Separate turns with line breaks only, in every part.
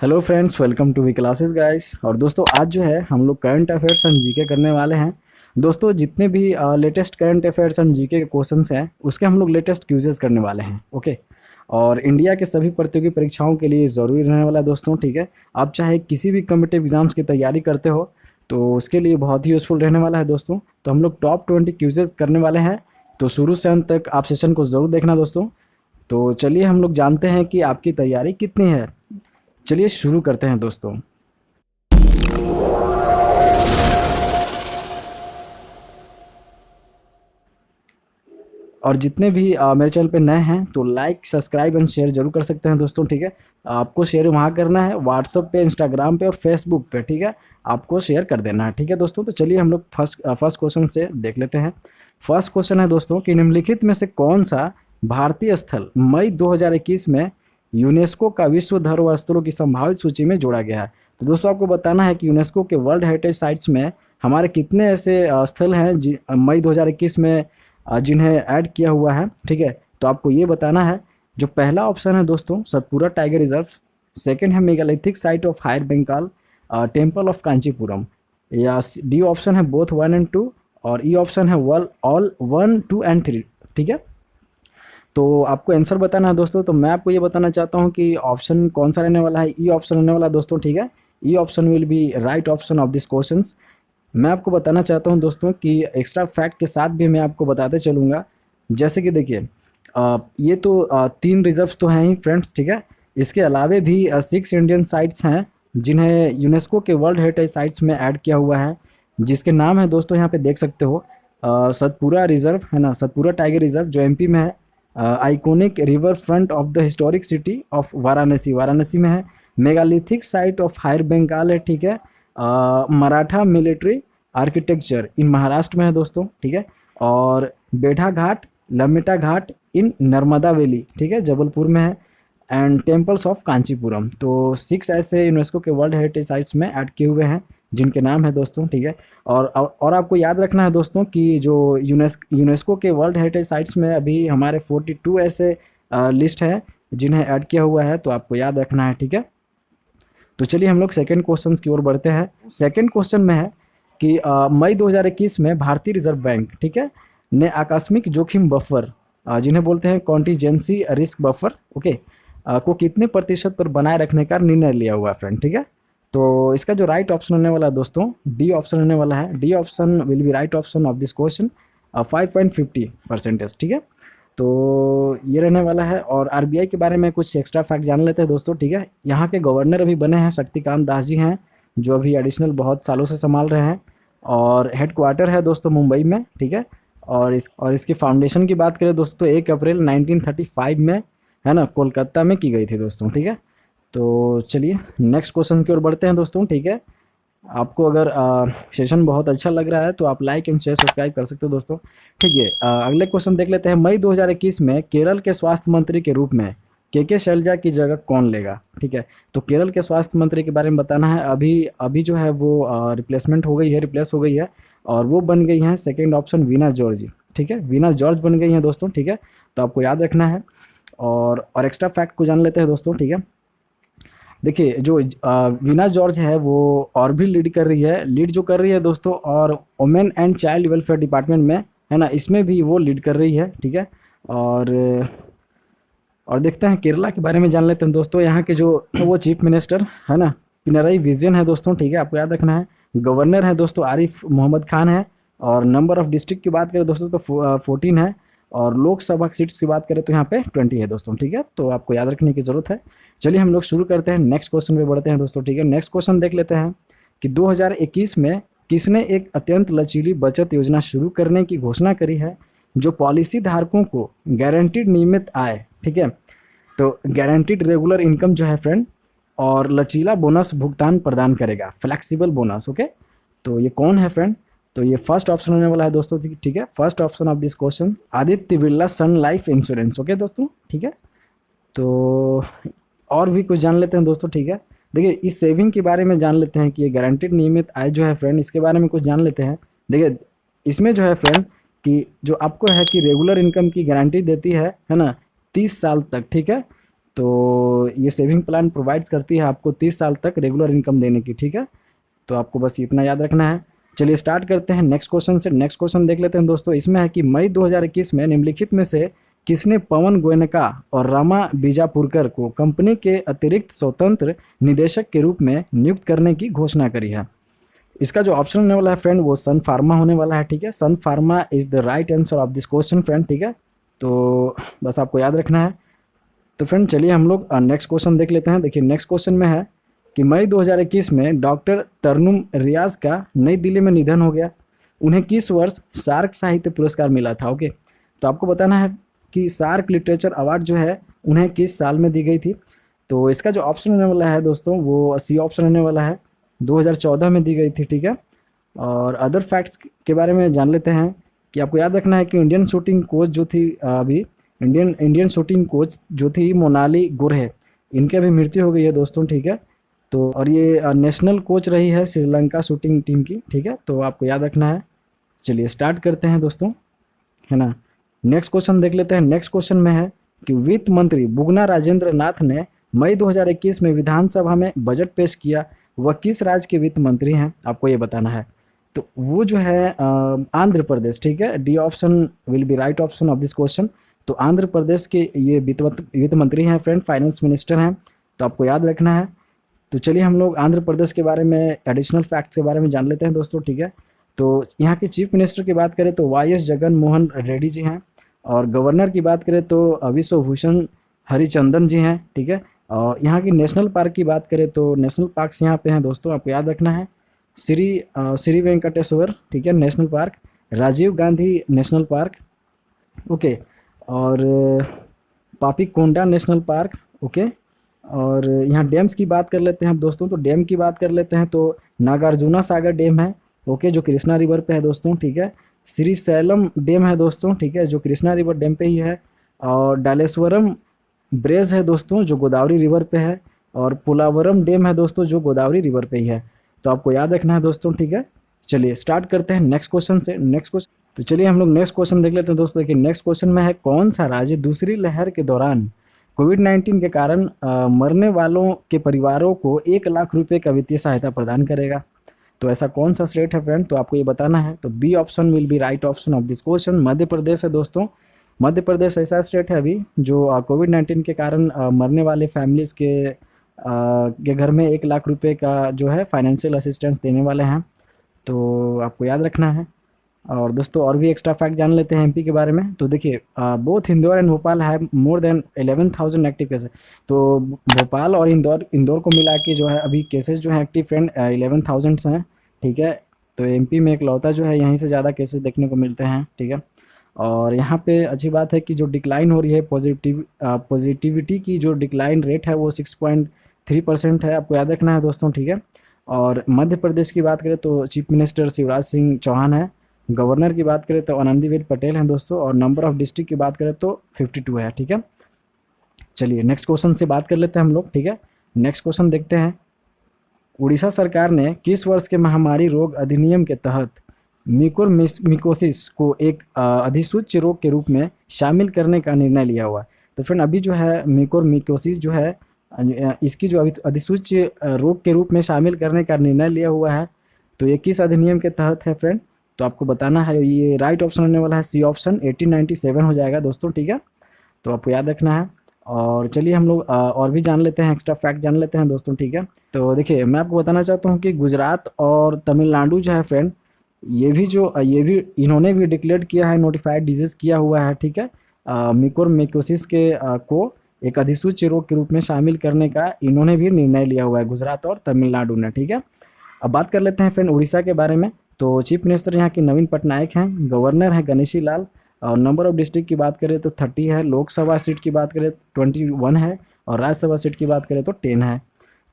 Hello friends, welcome to V classes guys. और दोस्तों आज जो है हम लोग करंट अफेयर्स एंड जीके करने वाले हैं। दोस्तों जितने भी latest current affairs and GK के क्वेश्चंस हैं उसके हम लोग लेटेस्ट क्विजेस करने वाले हैं। ओके। और इंडिया के सभी प्रतियोगी परीक्षाओं के लिए ज़रूरी रहने वाला है दोस्तों। ठीक है, आप चाहे किसी भी कम्पिटिटिव एग्जाम्स की तैयारी करते हो तो उसके लिए बहुत ही यूज़फुल रहने वाला है दोस्तों। तो हम लोग टॉप 20 क्विजेस करने वाले हैं, तो शुरू से अंत तक आप सेशन को ज़रूर देखना दोस्तों। तो चलिए हम लोग जानते हैं कि आपकी तैयारी कितनी है। चलिए शुरू करते हैं दोस्तों। और जितने भी मेरे चैनल पे नए हैं तो लाइक सब्सक्राइब एंड शेयर जरूर कर सकते हैं दोस्तों। ठीक है, आपको शेयर वहाँ करना है व्हाट्सएप पे, इंस्टाग्राम पे और फेसबुक पे। ठीक है, आपको शेयर कर देना है। ठीक है दोस्तों, तो चलिए हम लोग फर्स्ट क्वेश्चन से देख लेते हैं। फर्स्ट क्वेश्चन है दोस्तों कि निम्नलिखित में से कौन सा भारतीय स्थल मई 2021 में यूनेस्को का विश्व धरोहर स्थलों की संभावित सूची में जोड़ा गया है। तो दोस्तों आपको बताना है कि यूनेस्को के वर्ल्ड हेरिटेज साइट्स में हमारे कितने ऐसे स्थल हैं मई 2021 में जिन्हें ऐड किया हुआ है। ठीक है, तो आपको ये बताना है। जो पहला ऑप्शन है दोस्तों सतपुरा टाइगर रिजर्व, सेकंड है megalithic site of Hire Benakal, temple of Kanchipuram, या डी ऑप्शन है बोथ 1 एंड 2, और ई ऑप्शन है ऑल 1, 2 एंड 3। ठीक है, तो आपको आंसर बताना है दोस्तों। तो मैं आपको ये बताना चाहता हूँ कि ऑप्शन कौन सा रहने वाला है। ई ऑप्शन रहने वाला है दोस्तों। ठीक है, E option will be right option of this question. मैं आपको बताना चाहता हूं दोस्तों कि एक्स्ट्रा फैक्ट के साथ भी मैं आपको बताते चलूँगा। जैसे कि देखिए ये तो 3 रिजर्व्स तो हैं ही फ्रेंड्स। ठीक है, इसके अलावे भी 6 इंडियन साइट्स हैं जिन्हें यूनेस्को के वर्ल्ड हेरिटेज साइट्स में ऐड किया हुआ है, जिसके नाम है दोस्तों यहाँ पे देख सकते हो। सतपुरा रिजर्व है ना, सतपुरा टाइगर रिजर्व जो एमपी में है। Iconic river front of the historic city of Varanasi, Varanasi में है। Megalithic site of Hire Benakal है। ठीक है, Maratha military architecture in Maharashtra में है दोस्तों। ठीक है, और बेढ़ा घाट, लमेटा घाट इन नर्मदा वैली, ठीक है, जबलपुर में है। And temples of Kanchipuram. तो 6 ऐसे यूनेस्को के वर्ल्ड हेरिटेज साइट्स में ऐड किए हुए हैं जिनके नाम है दोस्तों। ठीक है, और आपको याद रखना है दोस्तों कि जो यूनेस्को के वर्ल्ड हेरिटेज साइट्स में अभी हमारे 42 ऐसे लिस्ट है जिन्हें ऐड किया हुआ है, तो आपको याद रखना है। ठीक है, तो चलिए हम लोग सेकंड क्वेश्चन की ओर बढ़ते हैं। सेकंड क्वेश्चन में है कि मई 2021 में भारतीय रिजर्व बैंक, ठीक है, ने आकस्मिक जोखिम बफर, जिन्हें बोलते हैं कॉन्टीजेंसी रिस्क बफर, ओके, को कितने प्रतिशत पर बनाए रखने का निर्णय लिया हुआ है फ्रेंड। ठीक है, तो इसका जो राइट ऑप्शन होने वाला है दोस्तों डी ऑप्शन होने वाला है। D option will be right option of this question, 5.50%। ठीक है, तो ये रहने वाला है। और आरबीआई के बारे में कुछ एक्स्ट्रा फैक्ट जान लेते हैं दोस्तों। ठीक है, यहाँ के गवर्नर अभी बने हैं शक्तिकांत दास जी हैं, जो अभी एडिशनल बहुत सालों से संभाल रहे हैं। और हेड क्वार्टर है दोस्तों मुंबई में। ठीक है, और इसकी फाउंडेशन की बात करें दोस्तों 1 अप्रैल 1935 में, है ना, कोलकाता में की गई थी दोस्तों। ठीक है, तो चलिए नेक्स्ट क्वेश्चन की ओर बढ़ते हैं दोस्तों। ठीक है, आपको अगर सेशन बहुत अच्छा लग रहा है तो आप लाइक एंड शेयर सब्सक्राइब कर सकते हो दोस्तों। ठीक है, अगले क्वेश्चन देख लेते हैं। मई 2021 में केरल के स्वास्थ्य मंत्री के रूप में के शैलजा की जगह कौन लेगा। ठीक है, तो केरल के स्वास्थ्य मंत्री के बारे में बताना है। अभी अभी जो है वो रिप्लेसमेंट हो गई है, रिप्लेस हो गई है, और वो बन गई हैं सेकेंड ऑप्शन वीना जॉर्ज। ठीक है, वीना जॉर्ज बन गई हैं दोस्तों। ठीक है, तो आपको याद रखना है। और एक्स्ट्रा फैक्ट को जान लेते हैं दोस्तों। ठीक है, देखिए जो वीना जॉर्ज है वो और भी लीड कर रही है, लीड जो कर रही है दोस्तों, और women and child welfare department में, है ना, इसमें भी वो लीड कर रही है। ठीक है, और और देखते हैं केरला के बारे में जान लेते हैं दोस्तों। यहाँ के जो वो चीफ मिनिस्टर है ना, पिनराई विजयन है दोस्तों। ठीक है, आपको याद रखना है। गवर्नर है दोस्तों आरिफ मोहम्मद खान है। और नंबर ऑफ डिस्ट्रिक्ट की बात करें दोस्तों तो 14 है। और लोकसभा सीट्स की बात करें तो यहाँ पे 20 है दोस्तों। ठीक है, तो आपको याद रखने की जरूरत है। चलिए हम लोग शुरू करते हैं, नेक्स्ट क्वेश्चन पे बढ़ते हैं दोस्तों। ठीक है, नेक्स्ट क्वेश्चन देख लेते हैं कि 2021 में किसने एक अत्यंत लचीली बचत योजना शुरू करने की घोषणा करी है, जो पॉलिसी धारकों को गारंटीड नियमित आय, ठीक है, तो गारंटीड रेगुलर इनकम जो है फ्रेंड, और लचीला बोनस भुगतान प्रदान करेगा, फ्लेक्सिबल बोनस। ओके, तो ये कौन है फ्रेंड। तो ये फर्स्ट ऑप्शन होने वाला है दोस्तों। ठीक है, first option of this question Aditya Birla sun life insurance. Okay दोस्तों, ठीक है, तो और भी कुछ जान लेते हैं दोस्तों। ठीक है, देखिए इस सेविंग के बारे में जान लेते हैं कि ये गारंटीड नियमित आय जो है फ्रेंड, इसके बारे में कुछ जान लेते हैं। देखिए इसमें जो है फ्रेंड कि जो आपको है कि रेगुलर इनकम की गारंटी देती है ना, 30 साल तक। ठीक है, तो ये सेविंग प्लान प्रोवाइड्स करती है आपको 30 साल तक रेगुलर इनकम देने की, ठीक है। तो आपको बस इतना याद रखना है। चलिए स्टार्ट करते हैं नेक्स्ट क्वेश्चन से। नेक्स्ट क्वेश्चन देख लेते हैं दोस्तों। इसमें है कि मई 2021 में निम्नलिखित में से किसने पवन गोयनका और रामा बीजापुरकर को कंपनी के अतिरिक्त स्वतंत्र निदेशक के रूप में नियुक्त करने की घोषणा करी है? इसका जो ऑप्शन होने वाला है फ्रेंड वो सन फार्मा होने वाला है, ठीक है। Sun Pharma is the right answer of this question friend, ठीक है। तो बस आपको याद रखना है। तो फ्रेंड चलिए हम लोग नेक्स्ट क्वेश्चन देख लेते हैं। देखिए नेक्स्ट क्वेश्चन में है कि मई 2021 में डॉक्टर तरनुम रियाज का नई दिल्ली में निधन हो गया। उन्हें किस वर्ष सार्क साहित्य पुरस्कार मिला था? ओके, तो आपको बताना है कि सार्क लिटरेचर अवार्ड जो है उन्हें किस साल में दी गई थी। तो इसका जो ऑप्शन होने वाला है दोस्तों वो सी ऑप्शन होने वाला है, 2014 में दी गई थी, ठीक है। और अदर फैक्ट्स के बारे में जान लेते हैं कि आपको याद रखना है कि इंडियन शूटिंग कोच जो थी अभी इंडियन शूटिंग कोच जो थी मोनाली गुरहे, इनकी अभी मृत्यु हो गई है दोस्तों, ठीक है। तो और ये नेशनल कोच रही है श्रीलंका शूटिंग टीम की, ठीक है। तो आपको याद रखना है। चलिए स्टार्ट करते हैं दोस्तों, है ना। नेक्स्ट क्वेश्चन देख लेते हैं। नेक्स्ट क्वेश्चन में है कि वित्त मंत्री बुगना राजेंद्र नाथ ने मई 2021 में विधानसभा में बजट पेश किया। वह किस राज्य के वित्त मंत्री हैं? आपको ये बताना है। तो वो जो है आंध्र प्रदेश, ठीक है। D option will be right option of this question. तो आंध्र प्रदेश के ये वित्त मंत्री हैं फ्रेंड, फाइनेंस मिनिस्टर हैं। तो आपको याद रखना है। तो चलिए हम लोग आंध्र प्रदेश के बारे में एडिशनल फैक्ट्स के बारे में जान लेते हैं दोस्तों, ठीक है। तो यहाँ के चीफ मिनिस्टर की बात करें तो वाई एस जगन मोहन रेड्डी जी हैं। और गवर्नर की बात करें तो विश्वभूषण हरिचंदन जी हैं, ठीक है। और यहाँ की नेशनल पार्क की बात करें तो नेशनल पार्क्स यहाँ पे हैं दोस्तों, आपको याद रखना है। श्री वेंकटेश्वर, ठीक है, national park, Rajiv Gandhi national park, okay, और पापीकोंडा नेशनल पार्क, ओके। और यहाँ डैम्स की बात कर लेते हैं हम दोस्तों। तो डैम की बात कर लेते हैं तो नागार्जुना सागर डैम है, ओके, जो कृष्णा रिवर पे है दोस्तों, ठीक है। श्री सैलम डैम है दोस्तों, ठीक है, जो कृष्णा रिवर डैम पे ही है। और डालेश्वरम ब्रेज है दोस्तों, जो गोदावरी रिवर पे है। और पुलावरम डैम है दोस्तों, जो गोदावरी रिवर पे ही है। तो आपको याद रखना है दोस्तों, ठीक है। चलिए स्टार्ट करते हैं नेक्स्ट क्वेश्चन से। नेक्स्ट क्वेश्चन, तो चलिए हम लोग नेक्स्ट क्वेश्चन देख लेते हैं दोस्तों। देखिए नेक्स्ट क्वेश्चन में है कौन सा राज्य दूसरी लहर के दौरान कोविड-19 के कारण मरने वालों के परिवारों को 1 लाख रुपए का वित्तीय सहायता प्रदान करेगा? तो ऐसा कौन सा स्टेट है फ्रेंड? तो आपको ये बताना है। तो B option will be right option of this question. Madhya Pradesh है दोस्तों। मध्य प्रदेश ऐसा स्टेट है अभी जो कोविड-19 के कारण मरने वाले फैमिलीज़ के घर में 1 लाख रुपए का जो है फाइनेंशियल असिस्टेंस देने वाले हैं। तो आपको याद रखना है। और दोस्तों और भी एक्स्ट्रा फैक्ट जान लेते हैं एमपी के बारे में। तो देखिए both Indore and Bhopal have more than 11,000 active cases. तो भोपाल और इंदौर को मिला के जो है अभी केसेस जो है एक्टिव फ्रेंड 11,000 हैं, ठीक है। तो एमपी में एकलौता जो है यहीं से ज़्यादा केसेस देखने को मिलते हैं, ठीक है। और यहाँ पे अच्छी बात है कि जो डिक्लाइन हो रही है पॉजिटिविटी की जो डिक्लाइन रेट है वो 6.3% है। आपको याद रखना है दोस्तों, ठीक है। और मध्य प्रदेश की बात करें तो चीफ मिनिस्टर शिवराज सिंह चौहान है। गवर्नर की बात करें तो आनंदीबेन पटेल हैं दोस्तों। और नंबर ऑफ डिस्ट्रिक्ट की बात करें तो 52 है, ठीक है। चलिए नेक्स्ट क्वेश्चन से बात कर लेते हैं हम लोग, ठीक है। नेक्स्ट क्वेश्चन देखते हैं। उड़ीसा सरकार ने किस वर्ष के महामारी रोग अधिनियम के तहत मिकोसिस को एक अधिसूच्य रोग के रूप में शामिल करने का निर्णय लिया हुआ है? तो फ्रेंड अभी जो है मिकोसिस जो है इसकी जो अधिसूच्य रोग के रूप में शामिल करने का निर्णय लिया हुआ है, तो ये किस अधिनियम के तहत है फ्रेंड? तो आपको बताना है। ये राइट ऑप्शन होने वाला है सी ऑप्शन, 1897 हो जाएगा दोस्तों, ठीक है। तो आपको याद रखना है। और चलिए हम लोग और भी जान लेते हैं, एक्स्ट्रा फैक्ट जान लेते हैं दोस्तों, ठीक है। तो देखिए मैं आपको बताना चाहता हूँ कि गुजरात और तमिलनाडु जो है फ्रेंड ये भी इन्होंने भी डिक्लेयर किया है, नोटिफाइड डिजीज़ किया हुआ है, ठीक है। मिकोसिस के को एक अधिसूच्य रोग के रूप में शामिल करने का इन्होंने भी निर्णय लिया हुआ है, गुजरात और तमिलनाडु ने, ठीक है। अब बात कर लेते हैं फ्रेंड उड़ीसा के बारे में। तो चीफ मिनिस्टर यहाँ के नवीन पटनायक हैं। गवर्नर है गणेशी लाल। और नंबर ऑफ डिस्ट्रिक्ट की बात करें तो 30 है। लोकसभा सीट की बात करें 21 है। और राज्यसभा सीट की बात करें तो 10 है।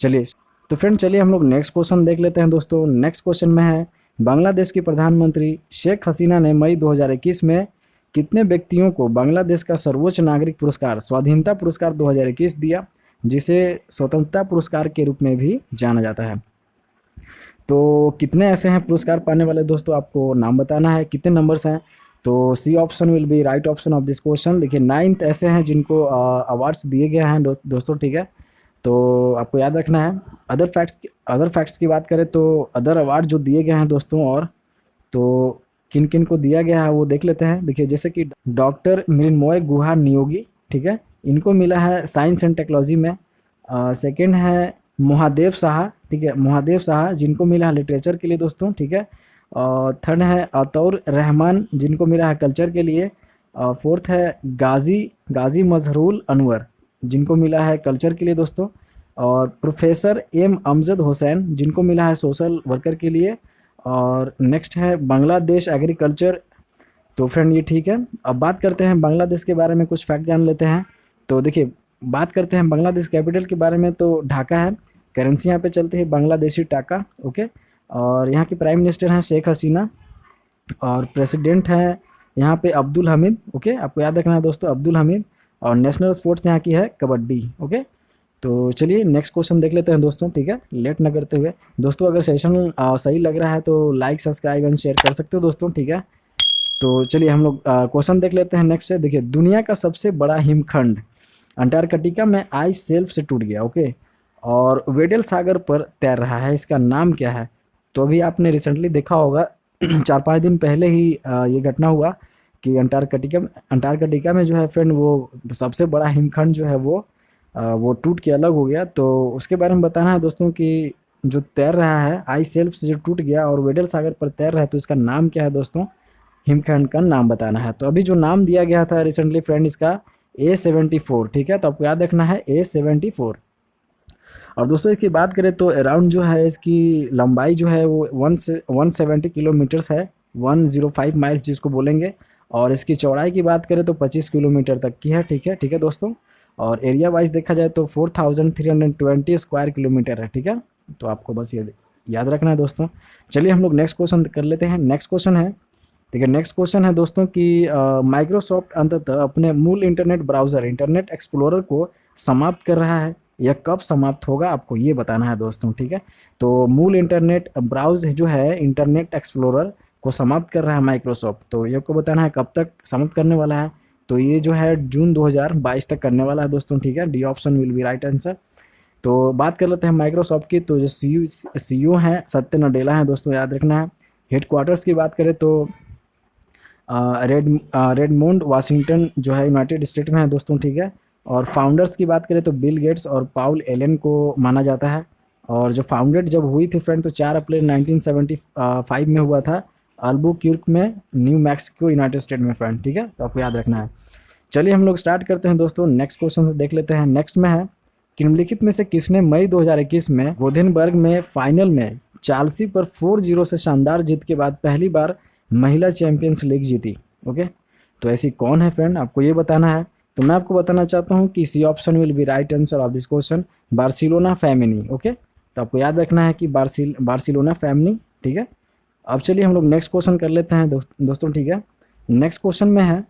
चलिए तो फ्रेंड चलिए हम लोग नेक्स्ट क्वेश्चन देख लेते हैं दोस्तों। नेक्स्ट क्वेश्चन में है बांग्लादेश की प्रधानमंत्री शेख हसीना ने मई 2021 में कितने व्यक्तियों को बांग्लादेश का सर्वोच्च नागरिक पुरस्कार स्वाधीनता पुरस्कार 2021 दिया, जिसे स्वतंत्रता पुरस्कार के रूप में भी जाना जाता है? तो कितने ऐसे हैं पुरस्कार पाने वाले दोस्तों, आपको नाम बताना है, कितने नंबर्स हैं। तो C option will be right option of this question. देखिए 9th ऐसे हैं जिनको अवार्ड्स दिए गए हैं दोस्तों, ठीक है। तो आपको याद रखना है। अदर फैक्ट्स की बात करें तो अदर अवार्ड जो दिए गए हैं दोस्तों, और तो किन किन को दिया गया है वो देख लेते हैं। देखिए जैसे कि डॉक्टर मृण्मय गुहा नियोगी, ठीक है, इनको मिला है साइंस एंड टेक्नोलॉजी में। सेकंड है महादेव साहा, ठीक है, महादेव साहा जिनको मिला है लिटरेचर के लिए दोस्तों, ठीक है। और थर्ड है अतौर रहमान जिनको मिला है कल्चर के लिए। फोर्थ है गाजी मजहरुल अनवर जिनको मिला है कल्चर के लिए दोस्तों। और प्रोफेसर एम अमजद हुसैन जिनको मिला है सोशल वर्कर के लिए। और नेक्स्ट है बांग्लादेश एग्रीकल्चर। तो फ्रेंड ये ठीक है। अब बात करते हैं बांग्लादेश के बारे में, कुछ फैक्ट जान लेते हैं। तो देखिए बात करते हैं बांग्लादेश कैपिटल के बारे में, तो ढाका है। करेंसी यहाँ पे चलती है बांग्लादेशी टाका, ओके। और यहाँ की प्राइम मिनिस्टर हैं शेख हसीना। और प्रेसिडेंट है यहाँ पे अब्दुल हमीद, ओके, आपको याद रखना है दोस्तों, अब्दुल हमीद। और नेशनल स्पोर्ट्स यहाँ की है कबड्डी, ओके। तो चलिए नेक्स्ट क्वेश्चन देख लेते हैं दोस्तों, ठीक है, लेट ना करते हुए। दोस्तों अगर सेशन सही लग रहा है तो लाइक सब्सक्राइब एंड शेयर कर सकते हो दोस्तों, ठीक है। तो चलिए हम लोग क्वेश्चन देख लेते हैं नेक्स्ट से। देखिए दुनिया का सबसे बड़ा हिमखंड अंटार्कटिका में आइस शेल्फ से टूट गया, ओके, और वेडल सागर पर तैर रहा है, इसका नाम क्या है? तो अभी आपने रिसेंटली देखा होगा 4-5 दिन पहले ही ये घटना हुआ कि अंटार्कटिका में जो है फ्रेंड वो सबसे बड़ा हिमखंड जो है वो टूट के अलग हो गया। तो उसके बारे में बताना है दोस्तों कि जो तैर रहा है आइस शेल्फ से जो टूट गया और वेडल सागर पर तैर रहा है, तो इसका नाम क्या है दोस्तों? हिमखंड का नाम बताना है। तो अभी जो नाम दिया गया था रिसेंटली फ्रेंड इसका A74, ठीक है। तो आपको याद रखना है A74। और दोस्तों इसकी बात करें तो अराउंड जो है इसकी लंबाई जो है वो 170 किलोमीटर्स है, 105 माइल्स जिसको बोलेंगे। और इसकी चौड़ाई की बात करें तो 25 किलोमीटर तक की है, ठीक है, ठीक है दोस्तों। और एरिया वाइज देखा जाए तो 4320 स्क्वायर किलोमीटर है, ठीक है। तो आपको बस ये याद रखना है दोस्तों। चलिए हम लोग नेक्स्ट क्वेश्चन कर लेते हैं। नेक्स्ट क्वेश्चन है, ठीक है, नेक्स्ट क्वेश्चन है दोस्तों कि माइक्रोसॉफ्ट अंततः अपने मूल इंटरनेट ब्राउज़र इंटरनेट एक्सप्लोरर को समाप्त कर रहा है, यह कब समाप्त होगा आपको ये बताना है दोस्तों, ठीक है। तो मूल इंटरनेट ब्राउज जो है इंटरनेट एक्सप्लोरर को समाप्त कर रहा है माइक्रोसॉफ्ट, तो ये को बताना है कब तक समाप्त करने वाला है। तो ये जो है जून 2022 तक करने वाला है दोस्तों, ठीक है। D option will be right answer. तो बात कर लेते हैं माइक्रोसॉफ्ट की। तो जो CEO हैं सत्य नडेला हैं दोस्तों, याद रखना है। हेडक्वार्टर्स की बात करें तो रेडमोंड वाशिंगटन जो है यूनाइटेड स्टेट में है दोस्तों, ठीक है। और फाउंडर्स की बात करें तो बिल गेट्स और पाउल एलन को माना जाता है। और जो फाउंडेड जब हुई थी फ्रेंड तो 4 अप्रैल 1975 में हुआ था, अल्बुक्यूर्क में, न्यू मैक्सिको, यूनाइटेड स्टेट में फ्रेंड, ठीक है। तो आपको याद रखना है। चलिए हम लोग स्टार्ट करते हैं दोस्तों, नेक्स्ट क्वेश्चन से देख लेते हैं। नेक्स्ट में है कि निम्नलिखित में से किसने मई 2021 में गोथेनबर्ग में फाइनल में चाल्सी पर 4-0 से शानदार जीत के बाद पहली बार महिला चैंपियंस लीग जीती, ओके। तो ऐसी कौन है फ्रेंड, आपको ये बताना है। तो मैं आपको बताना चाहता हूँ कि C option will be right answer of this question, Barcelona Femeni, okay. तो आपको याद रखना है कि बार्सिलोना फेमिनी, ठीक है। अब चलिए हम लोग नेक्स्ट क्वेश्चन कर लेते हैं दोस्तों, ठीक है। नेक्स्ट क्वेश्चन में है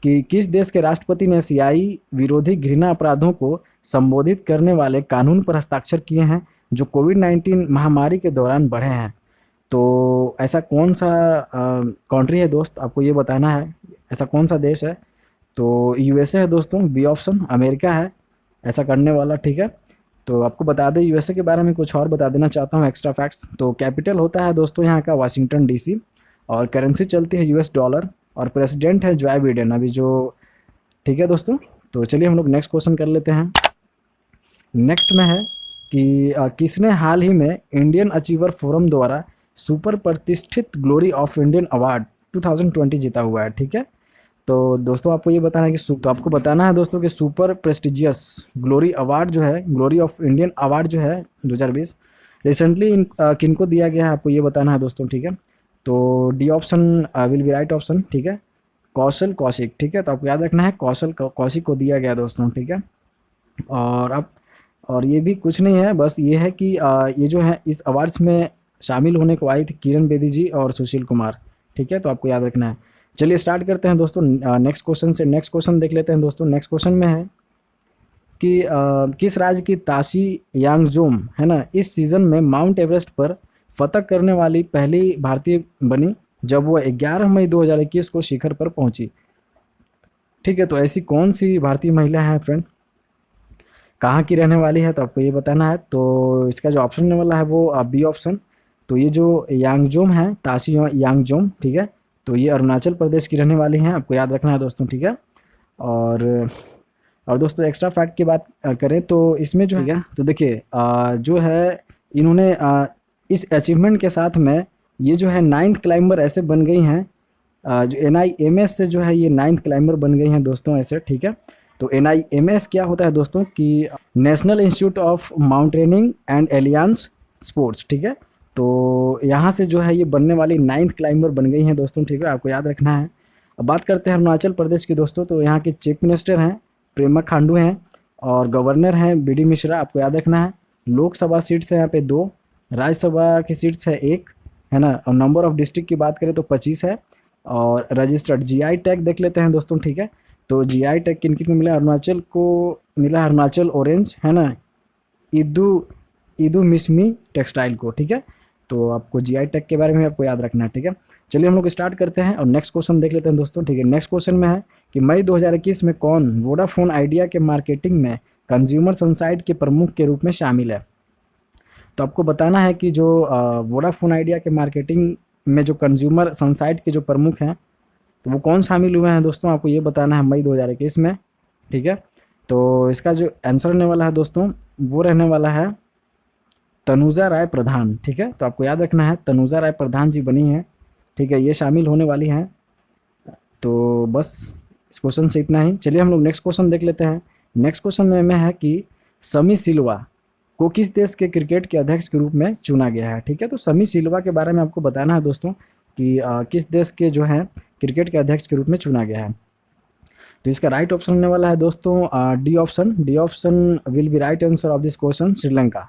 कि किस देश के राष्ट्रपति ने एशियाई विरोधी घृणा अपराधों को संबोधित करने वाले कानून पर हस्ताक्षर किए हैं जो कोविड-19 महामारी के दौरान बढ़े हैं? तो ऐसा कौन सा कंट्री है दोस्त, आपको ये बताना है, ऐसा कौन सा देश है? तो USA है दोस्तों, बी ऑप्शन। अमेरिका है ऐसा करने वाला, ठीक है। तो आपको बता दें USA के बारे में कुछ और बता देना चाहता हूँ एक्स्ट्रा फैक्ट्स। तो कैपिटल होता है दोस्तों यहाँ का वाशिंगटन DC, और करेंसी चलती है US डॉलर, और प्रेसिडेंट है जो बिडेन अभी जो, ठीक है दोस्तों। तो चलिए हम लोग नेक्स्ट क्वेश्चन कर लेते हैं। नेक्स्ट में है कि किसने हाल ही में इंडियन अचीवर फोरम द्वारा सुपर प्रतिष्ठित ग्लोरी ऑफ इंडियन अवार्ड 2020 जीता हुआ है, ठीक है। तो दोस्तों आपको ये बताना है कि तो आपको बताना है दोस्तों कि सुपर प्रेस्टिजियस ग्लोरी अवार्ड जो है, ग्लोरी ऑफ इंडियन अवार्ड जो है 2020 रिसेंटली किनको दिया गया है आपको ये बताना है दोस्तों, ठीक है। तो D option will be right option, ठीक है, कौशल कौशिक, ठीक है। तो आपको याद रखना है कौशल कौशिक को दिया गया दोस्तों, ठीक है। और ये भी कुछ नहीं है, बस ये है कि ये जो है इस अवार्ड्स में शामिल होने को आई थी किरण बेदी जी और सुशील कुमार, ठीक है। तो आपको याद रखना है। चलिए स्टार्ट करते हैं दोस्तों नेक्स्ट क्वेश्चन से। नेक्स्ट क्वेश्चन देख लेते हैं दोस्तों। नेक्स्ट क्वेश्चन में है कि किस राज्य की ताशी यांगजोम है ना इस सीज़न में माउंट एवरेस्ट पर फतह करने वाली पहली भारतीय बनी? जब वो 11 मई 2021 को शिखर पर पहुंची। ठीक है, तो ऐसी कौन सी भारतीय महिला है फ्रेंड, कहाँ की रहने वाली है, तो आपको ये बताना है। तो इसका जो ऑप्शन होने वाला है वो बी ऑप्शन। तो ये जो यांगजोम है, ताशी यांगजोम, ठीक है, तो ये अरुणाचल प्रदेश की रहने वाली हैं, आपको याद रखना है दोस्तों, ठीक है। और और दोस्तों एक्स्ट्रा फैक्ट की बात करें तो इसमें जो है, तो देखिए जो है इन्होंने इस अचीवमेंट के साथ में ये जो है 9th क्लाइंबर ऐसे बन गई हैं, जो NIMS से जो है ये 9th क्लाइंबर बन गई हैं दोस्तों ऐसे, ठीक है। तो NIMS क्या होता है दोस्तों कि national institute of mountaineering and एलियंस स्पोर्ट्स, ठीक है। तो यहाँ से जो है ये बनने वाली 9th क्लाइंबर बन गई हैं दोस्तों, ठीक है, आपको याद रखना है। अब बात करते हैं अरुणाचल प्रदेश की दोस्तों, तो यहाँ के चीफ मिनिस्टर हैं प्रेमा खांडू हैं, और गवर्नर हैं BD मिश्रा, आपको याद रखना है। लोकसभा सीट्स है यहाँ पे 2, राज्यसभा की सीट्स है 1, है ना। और नंबर ऑफ डिस्ट्रिक्ट की बात करें तो 25 है। और रजिस्टर्ड GI टैग देख लेते हैं दोस्तों, ठीक है। तो GI टैग किन किन को मिला, अरुणाचल को मिला अरुणाचल ऑरेंज, है ना, ईदू ईदू मिसमी टेक्सटाइल को, ठीक है। तो आपको GI टैग के बारे में आपको याद रखना है, ठीक है। चलिए हम लोग स्टार्ट करते हैं और नेक्स्ट क्वेश्चन देख लेते हैं दोस्तों, ठीक है। नेक्स्ट क्वेश्चन में है कि मई 2021 में कौन वोडाफोन आइडिया के मार्केटिंग में कंज्यूमर सनसाइट के प्रमुख के रूप में शामिल है। तो आपको बताना है कि जो वोडाफोन आइडिया के मार्केटिंग में जो कंज्यूमर सनसाइट के जो प्रमुख हैं, तो वो कौन शामिल हुए हैं दोस्तों, आपको ये बताना है मई 2021 में, ठीक है। तो इसका जो आंसर रहने वाला है दोस्तों वो रहने वाला है तनुजा राय प्रधान, ठीक है। तो आपको याद रखना है तनुजा राय प्रधान जी बनी हैं, ठीक है, ये शामिल होने वाली हैं। तो बस इस क्वेश्चन से इतना ही। चलिए हम लोग नेक्स्ट क्वेश्चन देख लेते हैं। नेक्स्ट क्वेश्चन में है कि समी सिल्वा को किस देश के क्रिकेट के अध्यक्ष के रूप में चुना गया है, ठीक है। तो समी सिल्वा के बारे में आपको बताना है दोस्तों कि किस देश के जो है क्रिकेट के अध्यक्ष के रूप में चुना गया है। तो इसका राइट ऑप्शन होने वाला है दोस्तों D option. D option will be right answer of this question, Sri Lanka.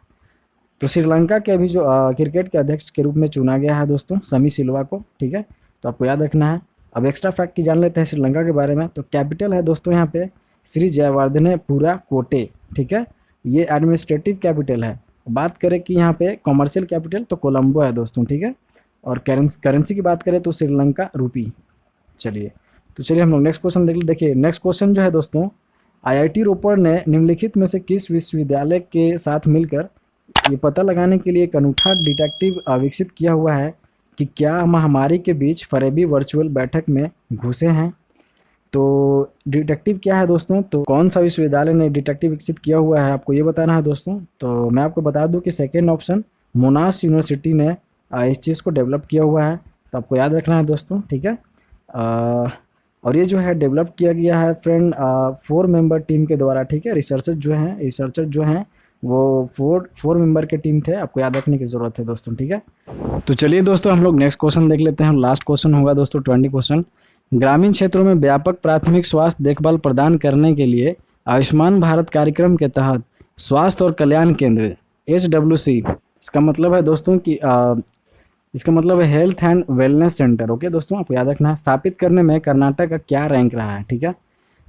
तो श्रीलंका के अभी जो क्रिकेट के अध्यक्ष के रूप में चुना गया है दोस्तों समी सिल्वा को, ठीक है। तो आपको याद रखना है। अब एक्स्ट्रा फैक्ट की जान लेते हैं श्रीलंका के बारे में। तो कैपिटल है दोस्तों यहाँ पे श्री जयवर्धनेपुरा कोटे, ठीक है, ये एडमिनिस्ट्रेटिव कैपिटल है। बात करें कि यहाँ पे कॉमर्शियल कैपिटल तो कोलंबो है दोस्तों, ठीक है। और करेंसी की बात करें तो श्रीलंका रूपी। चलिए हम लोग नेक्स्ट क्वेश्चन देखिए नेक्स्ट क्वेश्चन जो है दोस्तों, IIT रोपड़ ने निम्नलिखित में से किस विश्वविद्यालय के साथ मिलकर ये पता लगाने के लिए एक अनूठा डिटेक्टिव विकसित किया हुआ है कि क्या महामारी के बीच फरेबी वर्चुअल बैठक में घुसे हैं। तो डिटेक्टिव क्या है दोस्तों, तो कौन सा विश्वविद्यालय ने डिटेक्टिव विकसित किया हुआ है आपको ये बताना है दोस्तों। तो मैं आपको बता दूं कि सेकेंड ऑप्शन मोनाश यूनिवर्सिटी ने इस चीज़ को डेवलप किया हुआ है, तो आपको याद रखना है दोस्तों, ठीक है। और ये जो है डेवलप किया गया है फ्रेंड 4 मेंबर टीम के द्वारा, ठीक है। रिसर्चर जो हैं वो 4 मेंबर के टीम थे, आपको याद रखने की ज़रूरत है दोस्तों, ठीक है। तो चलिए दोस्तों हम लोग नेक्स्ट क्वेश्चन देख लेते हैं। लास्ट क्वेश्चन होगा दोस्तों 20 क्वेश्चन। ग्रामीण क्षेत्रों में व्यापक प्राथमिक स्वास्थ्य देखभाल प्रदान करने के लिए आयुष्मान भारत कार्यक्रम के तहत स्वास्थ्य और कल्याण केंद्र HWC, इसका मतलब है दोस्तों कि इसका मतलब है health and wellness centre, okay दोस्तों, आपको याद रखना है। स्थापित करने में कर्नाटक का क्या रैंक रहा है, ठीक है।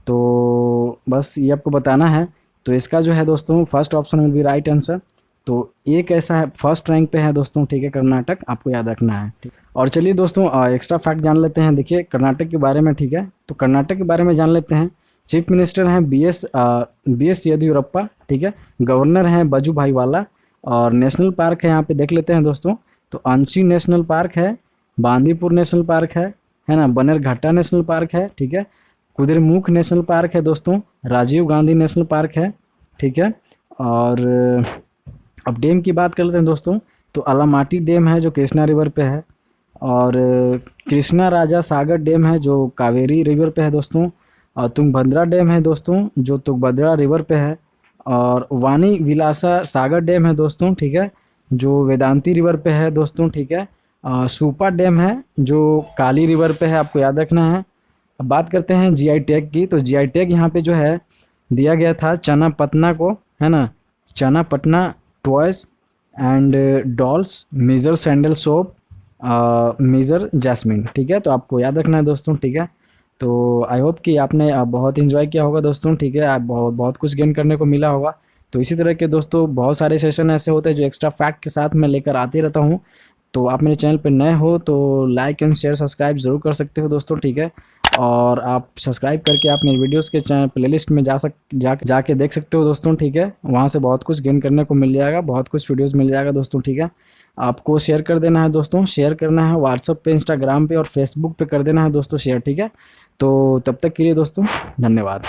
तो बस ये आपको बताना है। तो इसका जो है दोस्तों first option will be right answer. तो ये कैसा है, फर्स्ट रैंक पे है दोस्तों, ठीक है, कर्नाटक, आपको याद रखना है, ठीक। और चलिए दोस्तों एक्स्ट्रा फैक्ट जान लेते हैं, देखिए कर्नाटक के बारे में, ठीक है। तो कर्नाटक के बारे में जान लेते हैं। चीफ मिनिस्टर हैं BS येदियुरप्पा, ठीक है। गवर्नर हैं वजुभाई वाला। और नेशनल पार्क है यहाँ पे देख लेते हैं दोस्तों, तो अंशी नेशनल पार्क है, बांदीपुर नेशनल पार्क है ना, बनेरघट्टा नेशनल पार्क है, ठीक है। कुद्रेमुख नेशनल पार्क है दोस्तों, राजीव गांधी नेशनल पार्क है, ठीक है। और अब डैम की बात कर लेते हैं दोस्तों, तो अलामाटी डैम है जो कृष्णा रिवर पे है। और कृष्णा राजा सागर डैम है जो कावेरी रिवर पे है दोस्तों। और तुंगभद्रा डैम है दोस्तों जो तुंगभद्रा रिवर पे है। और वानी विलासा सागर डैम है दोस्तों, ठीक है, जो वेदांती रिवर पे है दोस्तों, ठीक है। सुपा डैम है जो काली रिवर पे है, आपको याद रखना है। अब बात करते हैं GI टैग की। तो GI टैग यहाँ पे जो है दिया गया था चनापटना को, है ना, Channapatna toys and dolls, major sandal soap, major jasmine, ठीक है। तो आपको याद रखना है दोस्तों, ठीक है। तो आई होप कि आपने बहुत इन्जॉय किया होगा दोस्तों, ठीक है, आप बहुत कुछ गेन करने को मिला होगा। तो इसी तरह के दोस्तों बहुत सारे सेशन ऐसे होते हैं जो एक्स्ट्रा फैक्ट के साथ मैं लेकर आते रहता हूँ। तो आप मेरे चैनल पे नए हो तो लाइक एंड शेयर सब्सक्राइब ज़रूर कर सकते हो दोस्तों, ठीक है। और आप सब्सक्राइब करके आप मेरी वीडियोस के चैनल प्लेलिस्ट में जाके देख सकते हो दोस्तों, ठीक है। वहाँ से बहुत कुछ गेन करने को मिल जाएगा, बहुत कुछ वीडियोस मिल जाएगा दोस्तों, ठीक है। आपको शेयर कर देना है दोस्तों, शेयर करना है व्हाट्सएप पे, इंस्टाग्राम पे और फेसबुक पे कर देना है दोस्तों शेयर, ठीक है। तो तब तक के लिए दोस्तों धन्यवाद।